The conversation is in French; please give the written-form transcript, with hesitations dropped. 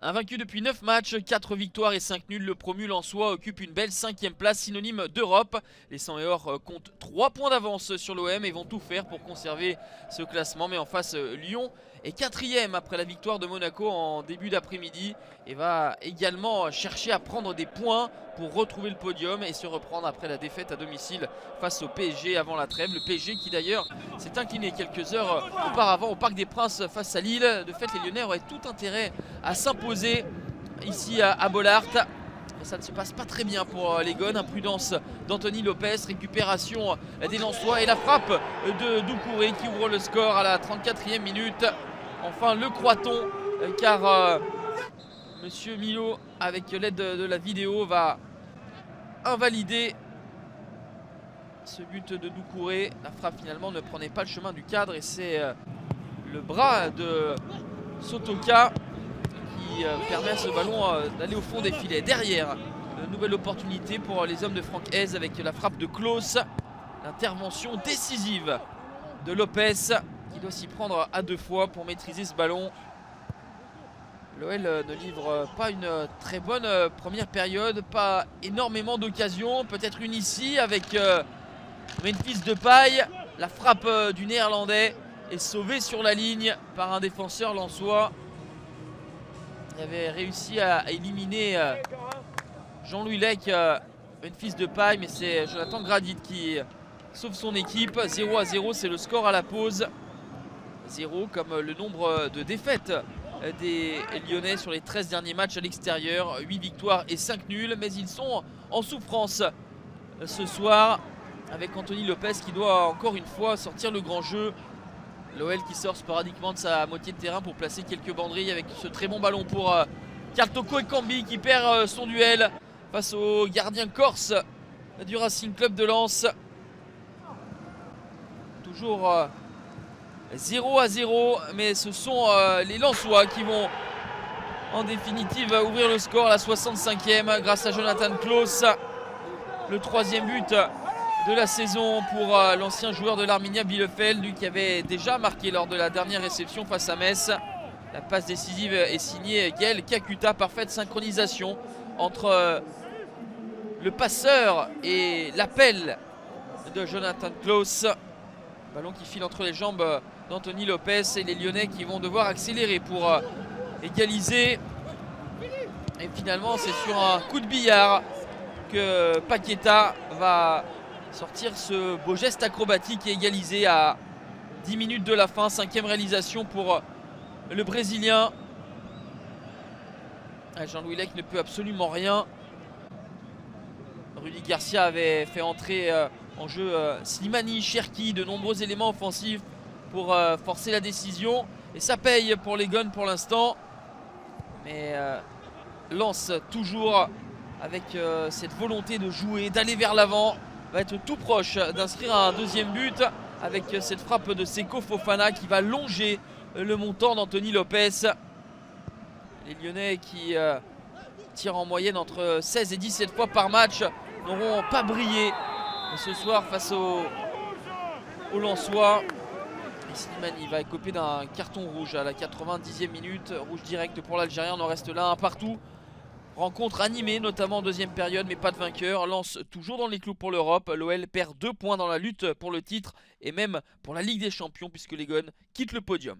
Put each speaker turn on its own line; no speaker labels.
Invaincu depuis 9 matchs, 4 victoires et 5 nuls, le promu lensois occupe une belle 5e place synonyme d'Europe. Les 100 et or comptent 3 points d'avance sur l'OM et vont tout faire pour conserver ce classement. Mais en face, Lyon est 4e après la victoire de Monaco en début d'après-midi et va également chercher à prendre des points pour retrouver le podium et se reprendre après la défaite à domicile face au PSG avant la trêve. Le PSG qui d'ailleurs s'est incliné quelques heures auparavant au Parc des Princes face à Lille. De fait, les Lyonnais auraient tout intérêt à s'imposer ici à Bollaert. Mais ça ne se passe pas très bien pour les Gones. Imprudence d'Anthony Lopez, récupération des Lensois et la frappe de Doucouré qui ouvre le score à la 34e minute. Enfin, le croit-on car Monsieur Milo, avec l'aide de la vidéo, va invalider ce but de Doucouré. La frappe finalement ne prenait pas le chemin du cadre et c'est le bras de Sotoka qui permet à ce ballon d'aller au fond des filets. Derrière, une nouvelle opportunité pour les hommes de Franck Hez avec la frappe de Klaus. L'intervention décisive de Lopez qui doit s'y prendre à 2 fois pour maîtriser ce ballon. L'OL ne livre pas une très bonne première période, pas énormément d'occasions, peut-être une ici avec Memphis Depay. La frappe du néerlandais est sauvée sur la ligne par un défenseur lensois. Il avait réussi à éliminer Jean-Louis Lec, Memphis Depay, mais c'est Jonathan Gradit qui sauve son équipe. 0-0, c'est le score à la pause. 0 comme le nombre de défaites des Lyonnais sur les 13 derniers matchs à l'extérieur. 8 victoires et 5 nuls, mais ils sont en souffrance ce soir avec Anthony Lopez qui doit encore une fois sortir le grand jeu. L'OL qui sort sporadiquement de sa moitié de terrain pour placer quelques banderilles avec ce très bon ballon pour Karl Toko Ekambi qui perd son duel face au gardien corse du Racing Club de Lens. Toujours 0-0, mais ce sont les Lensois qui vont en définitive ouvrir le score à la 65e grâce à Jonathan Klaus. Le 3e but de la saison pour l'ancien joueur de l'Arminia Bielefeld, lui qui avait déjà marqué lors de la dernière réception face à Metz. La passe décisive est signée Gaël Kakuta, parfaite synchronisation entre le passeur et l'appel de Jonathan Klaus. Ballon qui file entre les jambes d'Anthony Lopez et les Lyonnais qui vont devoir accélérer pour égaliser. Et finalement c'est sur un coup de billard que Paqueta va sortir ce beau geste acrobatique et égaliser à 10 minutes de la fin. 5e réalisation pour le Brésilien. Jean-Louis Lec ne peut absolument rien. Rudy Garcia avait fait entrer en jeu Slimani, Cherki, de nombreux éléments offensifs pour forcer la décision. Et ça paye pour les Gones pour l'instant. Mais Lens toujours avec cette volonté de jouer, d'aller vers l'avant. Va être tout proche d'inscrire un 2e but avec cette frappe de Seko Fofana qui va longer le montant d'Anthony Lopez. Les Lyonnais qui tirent en moyenne entre 16 et 17 fois par match n'auront pas brillé ce soir face aux Lensois. Et Slimani va écoper d'un carton rouge à la 90e minute. Rouge direct pour l'Algérien, on en reste là un partout. Rencontre animée notamment en 2e période mais pas de vainqueur. Lens toujours dans les clous pour l'Europe. L'OL perd 2 points dans la lutte pour le titre et même pour la Ligue des Champions puisque les Gones quittent le podium.